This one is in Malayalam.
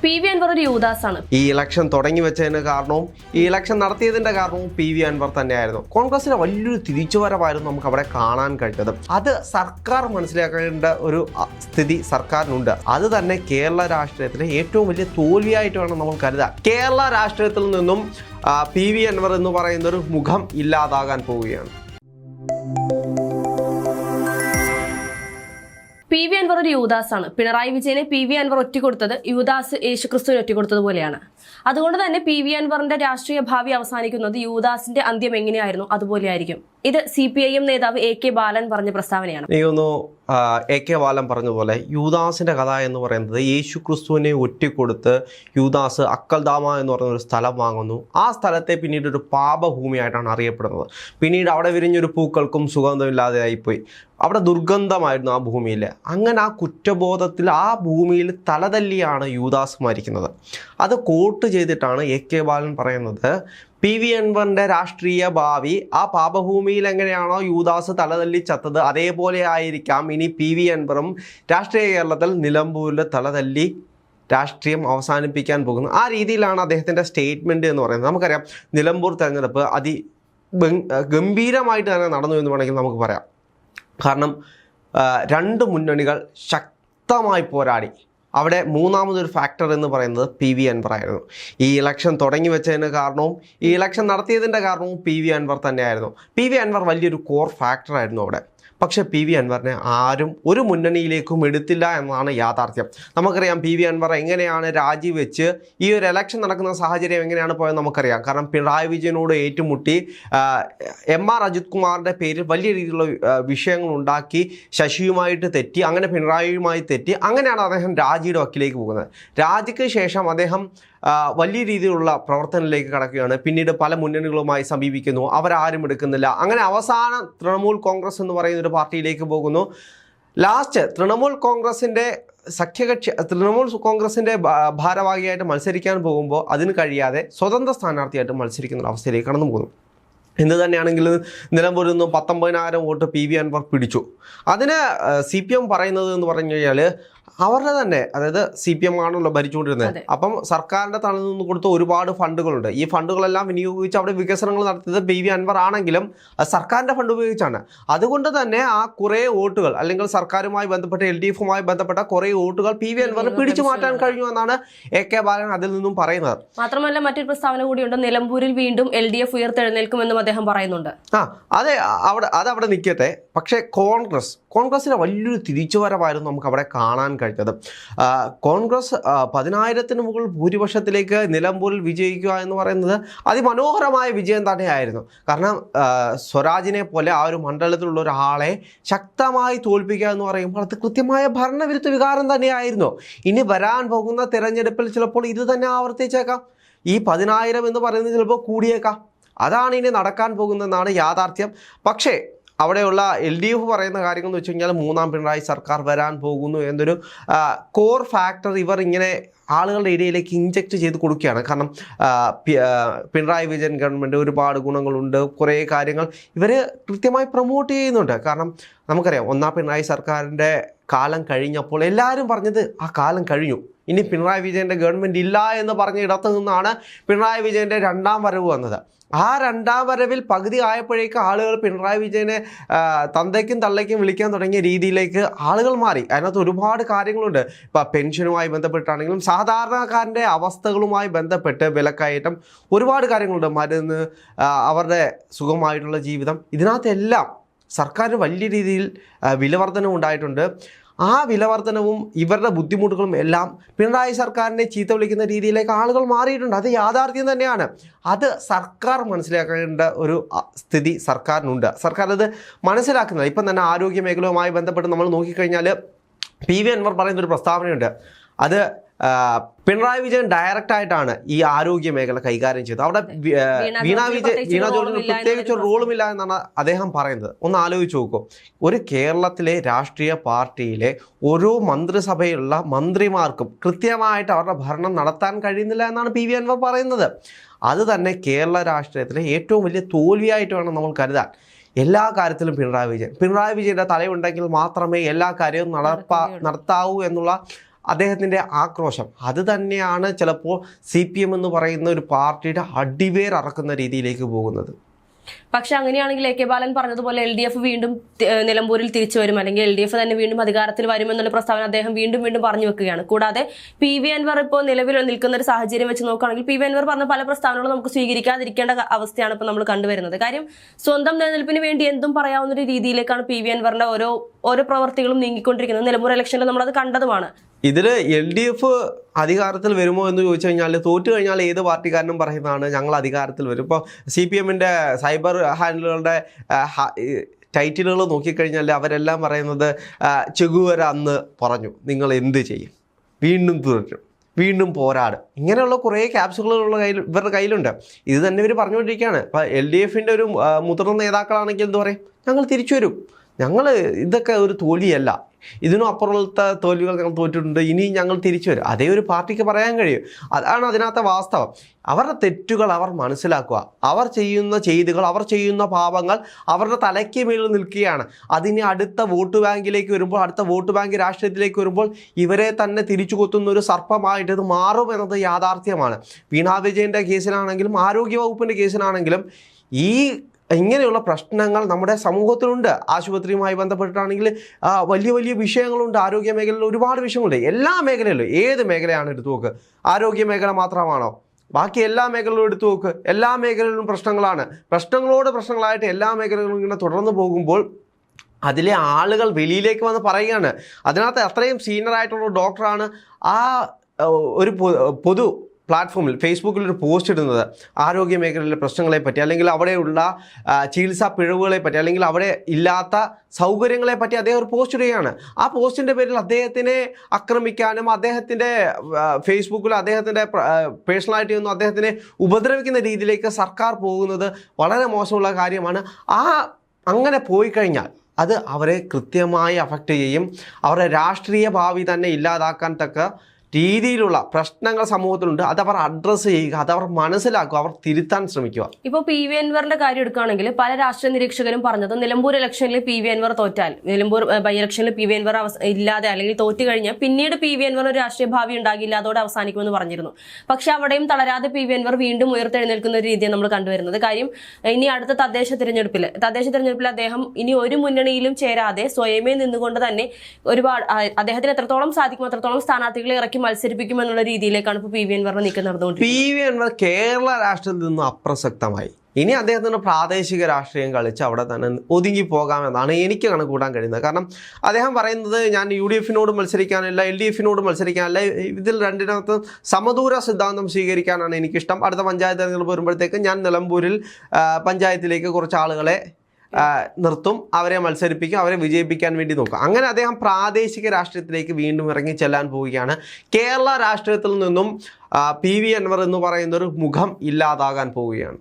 PV Anwar ഒരു യൂദാസാണ്. ഈ ഇലക്ഷൻ തുടങ്ങി വെച്ചതിന് കാരണവും ഈ ഇലക്ഷൻ നടത്തിയതിന്റെ കാരണവും PV അൻവർ തന്നെയായിരുന്നു. കോൺഗ്രസിന് വലിയൊരു തിരിച്ചുവരവായിരുന്നു നമുക്ക് അവിടെ കാണാൻ കഴിഞ്ഞത്. അത് സർക്കാർ മനസ്സിലാക്കേണ്ട ഒരു സ്ഥിതി സർക്കാരിനുണ്ട്. അത് തന്നെ കേരള രാഷ്ട്രീയത്തിലെ ഏറ്റവും വലിയ തോൽവിയായിട്ട് വേണം നമ്മൾ കരുതാൻ. കേരള രാഷ്ട്രീയത്തിൽ നിന്നും PV അൻവർ എന്ന് പറയുന്ന ഒരു മുഖം ഇല്ലാതാകാൻ പോവുകയാണ്. PV Anwar ഒരു യൂദാസാണ്. പിണറായി വിജയനെ PV Anwar ഒറ്റിക്കൊടുത്തത് യൂദാസ് യേശുക്രിസ്തുവിനെ ഒറ്റിക്കൊടുത്തതുപോലെയാണ്. അതുകൊണ്ട് തന്നെ PV Anwarന്റെ രാഷ്ട്രീയ ഭാവി അവസാനിക്കുന്നത് യൂദാസിന്റെ അന്ത്യം എങ്ങനെയായിരുന്നു അതുപോലെയായിരിക്കും. ഇത് CPIM നേതാവ് AK ബാലൻ പറഞ്ഞ പ്രസ്താവനയാണ്. AK ബാലൻ പറഞ്ഞതുപോലെ യൂദാസിന്റെ കഥ എന്ന് പറയുന്നത് യേശു ക്രിസ്തുവിനെ ഒറ്റിക്കൊടുത്ത് യൂദാസ് അക്കൽദാമ എന്ന് പറയുന്ന ഒരു സ്ഥലം വാങ്ങുന്നു. ആ സ്ഥലത്തെ പിന്നീട് ഒരു പാപഭൂമിയായിട്ടാണ് അറിയപ്പെടുന്നത്. പിന്നീട് അവിടെ വിരിഞ്ഞൊരു പൂക്കൾക്കും സുഗന്ധമില്ലാതെയായിപ്പോയി. അവിടെ ദുർഗന്ധമായിരുന്നു ആ ഭൂമിയിൽ. അങ്ങനെ ആ കുറ്റബോധത്തിൽ ആ ഭൂമിയിൽ തലതല്ലിയാണ് യൂദാസ് മരിക്കുന്നത്. അത് കോട്ട് ചെയ്തിട്ടാണ് AK ബാലൻ പറയുന്നത് PV അൻവറിന്റെ രാഷ്ട്രീയ ഭാവി ആ പാപഭൂമിയിൽ എങ്ങനെയാണോ യൂദാസ് തലതല്ലി ചത്തത് അതേപോലെ ആയിരിക്കാം ഇനി PV അൻവറും രാഷ്ട്രീയ കേരളത്തിൽ നിലമ്പൂരിൽ തലതല്ലി രാഷ്ട്രീയം അവസാനിപ്പിക്കാൻ പോകുന്നു. ആ രീതിയിലാണ് അദ്ദേഹത്തിൻ്റെ സ്റ്റേറ്റ്മെൻറ്റ് എന്ന് പറയുന്നത്. നമുക്കറിയാം നിലമ്പൂർ തെരഞ്ഞെടുപ്പ് ഗംഭീരമായിട്ട് തന്നെ നടന്നു എന്ന് വേണമെങ്കിൽ നമുക്ക് പറയാം. കാരണം രണ്ട് മുന്നണികൾ ശക്തമായി പോരാടി. അവിടെ മൂന്നാമതൊരു ഫാക്ടർ എന്ന് പറയുന്നത് PV അൻവർ ആയിരുന്നു. ഈ ഇലക്ഷൻ തുടങ്ങി വെച്ചതിന് കാരണവും ഈ ഇലക്ഷൻ നടത്തിയതിൻ്റെ കാരണവും PV അൻവർ തന്നെയായിരുന്നു. PV അൻവർ വലിയൊരു കോർ ഫാക്ടറായിരുന്നു അവിടെ. പക്ഷേ PV അൻവറിനെ ആരും ഒരു മുന്നണിയിലേക്കും എടുത്തില്ല എന്നതാണ് യാഥാർത്ഥ്യം. നമുക്കറിയാം PV അൻവർ എങ്ങനെയാണ് രാജിവെച്ച് ഈ ഒരു ഇലക്ഷൻ നടക്കുന്ന സാഹചര്യം എങ്ങനെയാണ് പോയത് നമുക്കറിയാം. കാരണം പിണറായി വിജയനോട് ഏറ്റുമുട്ടി MR അജിത് കുമാറിൻ്റെ പേരിൽ വലിയ രീതിയിലുള്ള വിഷയങ്ങൾ ഉണ്ടാക്കി ശശിയുമായിട്ട് തെറ്റി, അങ്ങനെ പിണറായിയുമായി തെറ്റി, അങ്ങനെയാണ് അദ്ദേഹം രാജിയുടെ വക്കിലേക്ക് പോകുന്നത്. രാജിക്ക് ശേഷം അദ്ദേഹം വലിയ രീതിയിലുള്ള പ്രവർത്തനത്തിലേക്ക് കടക്കുകയാണ്. പിന്നീട് പല മുന്നണികളുമായി സമീപിക്കുന്നു, അവരാരും എടുക്കുന്നില്ല. അങ്ങനെ അവസാനം തൃണമൂൽ കോൺഗ്രസ് എന്ന് പറയുന്ന ഒരു പാർട്ടിയിലേക്ക് പോകുന്നു. ലാസ്റ്റ് തൃണമൂൽ കോൺഗ്രസിൻ്റെ ഭാരവാഹിയായിട്ട് മത്സരിക്കാൻ പോകുമ്പോൾ അതിന് കഴിയാതെ സ്വതന്ത്ര സ്ഥാനാർത്ഥിയായിട്ട് മത്സരിക്കുന്ന അവസ്ഥയിലേക്ക് കടന്നു പോകുന്നു. എന്ത് തന്നെയാണെങ്കിലും നിലമ്പൂരിൽ നിന്നും 19,000 വോട്ട് PV അൻവർ പിടിച്ചു. അതിന് CPM പറയുന്നത് എന്ന് പറഞ്ഞു കഴിഞ്ഞാൽ അവരുടെ തന്നെ, അതായത് CPM ആണല്ലോ ഭരിച്ചുകൊണ്ടിരുന്നത്. അപ്പം സർക്കാരിൻ്റെ തലത്തിൽ നിന്ന് കൊടുത്ത ഒരുപാട് ഫണ്ടുകളുണ്ട്. ഈ ഫണ്ടുകളെല്ലാം വിനിയോഗിച്ച് അവിടെ വികസനങ്ങൾ നടത്തിയത് PV അൻവർ ആണെങ്കിലും സർക്കാരിൻ്റെ ഫണ്ട് ഉപയോഗിച്ചാണ്. അതുകൊണ്ട് തന്നെ ആ കുറേ വോട്ടുകൾ, അല്ലെങ്കിൽ സർക്കാരുമായി ബന്ധപ്പെട്ട LDFുമായി ബന്ധപ്പെട്ട കുറേ വോട്ടുകൾ PV അൻവറിന് പിടിച്ചു മാറ്റാൻ കഴിഞ്ഞു എന്നാണ് AK ബാലൻ അതിൽ നിന്നും പറയുന്നത്. മാത്രമല്ല മറ്റൊരു പ്രസ്താവന കൂടിയുണ്ട്, നിലമ്പൂരിൽ വീണ്ടും LDF ഉയർത്തെഴുന്നേൽക്കുമെന്നും അദ്ദേഹം പറയുന്നുണ്ട്. അതെ, അതവിടെ നിൽക്കട്ടെ. പക്ഷേ കോൺഗ്രസിന് വലിയൊരു തിരിച്ചുവരവായിരുന്നു നമുക്ക് അവിടെ കാണാൻ കഴിഞ്ഞത്. കോൺഗ്രസ് 10,000-ന് മുകളിൽ ഭൂരിപക്ഷത്തിലേക്ക് നിലമ്പൂരിൽ വിജയിക്കുക എന്ന് പറയുന്നത് അതിമനോഹരമായ വിജയം തന്നെയായിരുന്നു. കാരണം സ്വരാജിനെ പോലെ ആ ഒരു മണ്ഡലത്തിലുള്ള ഒരാളെ ശക്തമായി തോൽപ്പിക്കുക എന്ന് പറയുമ്പോൾ അത് കൃത്യമായ ഭരണവിരുദ്ധ വികാരം തന്നെയായിരുന്നു. ഇനി വരാൻ പോകുന്ന തിരഞ്ഞെടുപ്പിൽ ചിലപ്പോൾ ഇത് തന്നെ ആവർത്തിച്ചേക്കാം. ഈ 10,000 എന്ന് പറയുന്നത് ചിലപ്പോൾ കൂടിയേക്കാം. അതാണ് ഇനി നടക്കാൻ പോകുന്നതെന്നാണ് യാഥാർത്ഥ്യം. പക്ഷേ അവിടെയുള്ള LDF പറയുന്ന കാര്യങ്ങൾ എന്ന് വെച്ച് കഴിഞ്ഞാൽ മൂന്നാം പിണറായി സർക്കാർ വരാൻ പോകുന്നു എന്നൊരു കോർ ഫാക്ടർ ഇവർ ഇങ്ങനെ ആളുകളുടെ ഇടയിലേക്ക് ഇൻജക്റ്റ് ചെയ്ത് കൊടുക്കുകയാണ്. കാരണം പിണറായി വിജയൻ ഗവൺമെൻറ് ഒരുപാട് ഗുണങ്ങളുണ്ട്, കുറേ കാര്യങ്ങൾ ഇവർ കൃത്യമായി പ്രൊമോട്ട് ചെയ്യുന്നുണ്ട്. കാരണം നമുക്കറിയാം ഒന്നാം പിണറായി സർക്കാരിൻ്റെ കാലം കഴിഞ്ഞപ്പോൾ എല്ലാവരും പറഞ്ഞത് ആ കാലം കഴിഞ്ഞു, ഇനി പിണറായി വിജയൻ്റെ ഗവൺമെൻറ് ഇല്ല എന്ന് പറഞ്ഞ ഇടത്തു നിന്നാണ് പിണറായി വിജയൻ്റെ രണ്ടാം വരവ് വന്നത്. ആ രണ്ടാം വരവിൽ പകുതി ആയപ്പോഴേക്ക് ആളുകൾ പിണറായി വിജയനെ തന്തയ്ക്കും തള്ളയ്ക്കും വിളിക്കാൻ തുടങ്ങിയ രീതിയിലേക്ക് ആളുകൾ മാറി. അതിനകത്ത് ഒരുപാട് കാര്യങ്ങളുണ്ട്. ഇപ്പം പെൻഷനുമായി ബന്ധപ്പെട്ടാണെങ്കിലും സാധാരണക്കാരൻ്റെ അവസ്ഥകളുമായി ബന്ധപ്പെട്ട് വിലക്കയറ്റം, ഒരുപാട് കാര്യങ്ങളുണ്ട്. മരുന്ന്, അവരുടെ സുഖമായിട്ടുള്ള ജീവിതം, ഇതിനകത്തെല്ലാം സർക്കാരിന് വലിയ രീതിയിൽ വിലവർധനം ഉണ്ടായിട്ടുണ്ട്. ആ വിലവർധനവും ഇവരുടെ ബുദ്ധിമുട്ടുകളും എല്ലാം പിണറായി സർക്കാരിനെ ചീത്ത വിളിക്കുന്ന രീതിയിലേക്ക് ആളുകൾ മാറിയിട്ടുണ്ട്. അത് യാഥാർത്ഥ്യം തന്നെയാണ്. അത് സർക്കാർ മനസ്സിലാക്കേണ്ട ഒരു സ്ഥിതി സർക്കാരിനുണ്ട്. സർക്കാർ അത് മനസ്സിലാക്കുന്നത്. ഇപ്പം തന്നെ ആരോഗ്യ മേഖലയുമായി ബന്ധപ്പെട്ട് നമ്മൾ നോക്കിക്കഴിഞ്ഞാൽ PV അൻവർ പറയുന്നൊരു പ്രസ്താവനയുണ്ട്. അത് പിണറായി വിജയൻ ഡയറക്റ്റായിട്ടാണ് ഈ ആരോഗ്യ മേഖല കൈകാര്യം ചെയ്തത്. അവിടെ വീണ ജോർജിന് പ്രത്യേകിച്ച് ഒരു റോളുമില്ല എന്നാണ് അദ്ദേഹം പറയുന്നത്. ഒന്ന് ആലോചിച്ച് നോക്കൂ, ഒരു കേരളത്തിലെ രാഷ്ട്രീയ പാർട്ടിയിലെ ഓരോ മന്ത്രിസഭയിലുള്ള മന്ത്രിമാർക്കും കൃത്യമായിട്ട് അവരുടെ ഭരണം നടത്താൻ കഴിയുന്നില്ല എന്നാണ് PV അൻവർ പറയുന്നത്. അത് തന്നെ കേരള രാഷ്ട്രീയത്തിലെ ഏറ്റവും വലിയ തോൽവിയായിട്ട് വേണം നമ്മൾ കരുതാൻ. എല്ലാ കാര്യത്തിലും പിണറായി വിജയൻ്റെ തലയുണ്ടെങ്കിൽ മാത്രമേ എല്ലാ കാര്യവും നടത്താവൂ എന്നുള്ള അദ്ദേഹത്തിൻ്റെ ആക്രോശം അത് തന്നെയാണ് ചിലപ്പോൾ CPM എന്ന് പറയുന്ന ഒരു പാർട്ടിയുടെ അടിവേരറക്കുന്ന രീതിയിലേക്ക് പോകുന്നത്. പക്ഷെ അങ്ങനെയാണെങ്കിൽ AK ബാലൻ പറഞ്ഞതുപോലെ LDF വീണ്ടും നിലമ്പൂരിൽ തിരിച്ചു വരും, അല്ലെങ്കിൽ LDF തന്നെ വീണ്ടും അധികാരത്തിൽ വരുമെന്നുള്ള പ്രസ്താവന അദ്ദേഹം വീണ്ടും പറഞ്ഞു വെക്കുകയാണ്. കൂടാതെ PV അൻവർ ഇപ്പോൾ നിലവിൽ നിൽക്കുന്ന ഒരു സാഹചര്യം വെച്ച് നോക്കുകയാണെങ്കിൽ PV അൻവർ പറഞ്ഞ പല പ്രസ്താവനകളും നമുക്ക് സ്വീകരിക്കാതിരിക്കേണ്ട അവസ്ഥയാണ് ഇപ്പോൾ നമ്മൾ കണ്ടുവരുന്നത്. കാര്യം സ്വന്തം നിലനിൽപ്പിന് വേണ്ടി എന്തും പറയാവുന്ന ഒരു രീതിയിലേക്കാണ് PV അൻവറിന്റെ ഓരോ പ്രവർത്തികളും നീങ്ങിക്കൊണ്ടിരിക്കുന്നത്. നിലമ്പൂർ ഇലക്ഷനിൽ നമ്മളത് കണ്ടതുമാണ്. ഇതിൽ LDF അധികാരത്തിൽ വരുമോ എന്ന് ചോദിച്ചു കഴിഞ്ഞാൽ, തോറ്റു കഴിഞ്ഞാൽ ഏത് പാർട്ടിക്കാരനും പറയുന്നതാണ് ഞങ്ങൾ അധികാരത്തിൽ വരും. ഇപ്പോൾ CPMൻ്റെ സൈബർ ഹാൻഡിലുകളുടെ ടൈറ്റിലുകൾ നോക്കിക്കഴിഞ്ഞാൽ അവരെല്ലാം പറയുന്നത് ചെഗുവേര അന്ന് പറഞ്ഞു നിങ്ങൾ എന്ത് ചെയ്യും, വീണ്ടും തുടരും, വീണ്ടും പോരാടും, ഇങ്ങനെയുള്ള കുറേ ക്യാപ്സുകളുള്ള ഇവരുടെ കയ്യിലുണ്ട്. ഇത് തന്നെ ഇവർ പറഞ്ഞുകൊണ്ടിരിക്കുകയാണ്. ഇപ്പോൾ LDFൻ്റെ ഒരു മുതിർന്ന നേതാക്കളാണെങ്കിൽ എന്ത് പറയും, ഞങ്ങൾ തിരിച്ചു വരും, ഞങ്ങൾ ഇതൊക്കെ ഒരു തോൽവിയല്ല, ഇതിനും അപ്പുറത്തെ തോൽവികൾ ഞങ്ങൾ തോറ്റിട്ടുണ്ട്, ഇനി ഞങ്ങൾ തിരിച്ചു വരും. അതേ ഒരു പാർട്ടിക്ക് പറയാൻ കഴിയും. അതാണ് അതിനകത്തെ വാസ്തവം. അവരുടെ തെറ്റുകൾ അവർ മനസ്സിലാക്കുക, അവർ ചെയ്യുന്ന ചെയ്തികൾ, അവർ ചെയ്യുന്ന പാപങ്ങൾ അവരുടെ തലയ്ക്ക് മേളിൽ നിൽക്കുകയാണ്. അതിന് അടുത്ത വോട്ട് ബാങ്കിലേക്ക് വരുമ്പോൾ, അടുത്ത വോട്ട് ബാങ്ക് രാഷ്ട്രീയത്തിലേക്ക് വരുമ്പോൾ ഇവരെ തന്നെ തിരിച്ചു കൊത്തുന്ന ഒരു സർപ്പമായിട്ട് ഇത് മാറും എന്നത് യാഥാർത്ഥ്യമാണ്. വീണാ വിജയൻ്റെ കേസിലാണെങ്കിലും ആരോഗ്യവകുപ്പിൻ്റെ കേസിലാണെങ്കിലും ഇങ്ങനെയുള്ള പ്രശ്നങ്ങൾ നമ്മുടെ സമൂഹത്തിലുണ്ട്. ആശുപത്രിയുമായി ബന്ധപ്പെട്ടിട്ടാണെങ്കിൽ വലിയ വിഷയങ്ങളുണ്ട്. ആരോഗ്യ മേഖലയിൽ ഒരുപാട് വിഷയങ്ങളുണ്ട്. എല്ലാ മേഖലയിലും ഏത് മേഖലയാണ് എടുത്തു നോക്ക്, ആരോഗ്യ മേഖല മാത്രമാണോ? ബാക്കി എല്ലാ മേഖലകളും എടുത്തു നോക്ക്, എല്ലാ മേഖലയിലും പ്രശ്നങ്ങളാണ്. പ്രശ്നങ്ങളായിട്ട് എല്ലാ മേഖലകളും ഇങ്ങനെ തുടർന്ന് പോകുമ്പോൾ അതിലെ ആളുകൾ വെളിയിലേക്ക് വന്ന് പറയുകയാണ്. അതിനകത്ത് അത്രയും സീനിയറായിട്ടുള്ള ഡോക്ടറാണ് ആ ഒരു പൊതു പ്ലാറ്റ്ഫോമിൽ ഫേസ്ബുക്കിലൊരു പോസ്റ്റ് ഇടുന്നത് ആരോഗ്യ മേഖലയിലെ പ്രശ്നങ്ങളെ പറ്റി, അല്ലെങ്കിൽ അവിടെയുള്ള ചികിത്സാ പിഴവുകളെ പറ്റി, അല്ലെങ്കിൽ അവിടെ ഇല്ലാത്ത സൗകര്യങ്ങളെ പറ്റി അദ്ദേഹം ഒരു പോസ്റ്റ് ഇടുകയാണ്. ആ പോസ്റ്റിൻ്റെ പേരിൽ അദ്ദേഹത്തിനെ ആക്രമിക്കാനും അദ്ദേഹത്തിൻ്റെ ഫേസ്ബുക്കിൽ അദ്ദേഹത്തിൻ്റെ പേഴ്സണാലിറ്റി ഒന്നും അദ്ദേഹത്തിനെ ഉപദ്രവിക്കുന്ന രീതിയിലേക്ക് സർക്കാർ പോകുന്നത് വളരെ മോശമുള്ള കാര്യമാണ്. അങ്ങനെ പോയി കഴിഞ്ഞാൽ അത് അവരെ കൃത്യമായി അഫക്റ്റ് ചെയ്യും. അവരുടെ രാഷ്ട്രീയ ഭാവി തന്നെ ഇല്ലാതാക്കാൻ തക്ക രീതിയിലുള്ള പ്രശ്നങ്ങൾ സമൂഹത്തിലുണ്ട്. അതവർ അഡ്രസ്സ് ചെയ്യുക, അതവർ മനസ്സിലാക്കുക, അവർ തിരുത്താൻ ശ്രമിക്കുക. ഇപ്പോൾ PV അൻവറിന്റെ കാര്യം എടുക്കുകയാണെങ്കിൽ പല രാഷ്ട്രീയ നിരീക്ഷകരും പറഞ്ഞത് നിലമ്പൂർ ഇലക്ഷനിൽ PV അൻവർ തോറ്റാൽ, നിലമ്പൂർ ബൈ ഇലക്ഷനിൽ PV അൻവർ ഇല്ലാതെ അല്ലെങ്കിൽ തോറ്റു കഴിഞ്ഞാൽ പിന്നീട് PV അൻവർ ഒരു രാഷ്ട്രീയ ഭാവി ഉണ്ടാകില്ല, അതോടെ അവസാനിക്കുമെന്ന് പറഞ്ഞിരുന്നു. പക്ഷെ അവിടെയും തളരാതെ PV അൻവർ വീണ്ടും ഉയർത്തെഴുന്നേൽക്കുന്ന ഒരു രീതിയാണ് നമ്മൾ കണ്ടുവരുന്നത്. കാര്യം ഇനി അടുത്ത തദ്ദേശ തിരഞ്ഞെടുപ്പിൽ അദ്ദേഹം ഇനി ഒരു മുന്നണിയിലും ചേരാതെ സ്വയമേ നിന്നുകൊണ്ട് തന്നെ ഒരുപാട് അദ്ദേഹത്തിന് എത്രത്തോളം സാധിക്കും അത്രത്തോളം സ്ഥാനാർത്ഥികളെ ഇറക്കി മത്സരിപ്പിക്കുമെന്നുള്ള രീതിയിലേക്കാണ് ഇപ്പോൾ PV അൻവറിനെ നീക്കം നടന്നുകൊണ്ടിരിക്കുന്നത്. PV അൻവർ കേരള രാഷ്ട്രീയത്തിൽ നിന്നും അപ്രസക്തമായി. ഇനി അദ്ദേഹത്തിന് പ്രാദേശിക രാഷ്ട്രീയം കളിച്ച് അവിടെ തന്നെ ഒതുങ്ങി പോകാമെന്നാണ് എനിക്ക് കണക്കൂട്ടാൻ കഴിയുന്നത്. കാരണം അദ്ദേഹം പറയുന്നത് ഞാൻ UDF-നോട് മത്സരിക്കാനല്ല, LDF-നോട് മത്സരിക്കാനല്ല, ഇതിൽ രണ്ടിനകത്ത് സമദൂര സിദ്ധാന്തം സ്വീകരിക്കാനാണ് എനിക്കിഷ്ടം. അടുത്ത പഞ്ചായത്ത് തെരഞ്ഞെടുപ്പ് വരുമ്പോഴത്തേക്ക് ഞാൻ നിലമ്പൂരിൽ പഞ്ചായത്തിലേക്ക് കുറച്ച് ആളുകളെ നിർത്തും, അവരെ മത്സരിപ്പിക്കും, അവരെ വിജയിപ്പിക്കാൻ വേണ്ടി നോക്കും. അങ്ങനെ അദ്ദേഹം പ്രാദേശിക രാഷ്ട്രീയത്തിലേക്ക് വീണ്ടും ഇറങ്ങി ചെല്ലാൻ പോവുകയാണ്. കേരള രാഷ്ട്രീയത്തിൽ നിന്നും PV അൻവർ എന്ന് പറയുന്നൊരു മുഖം ഇല്ലാതാകാൻ പോവുകയാണ്.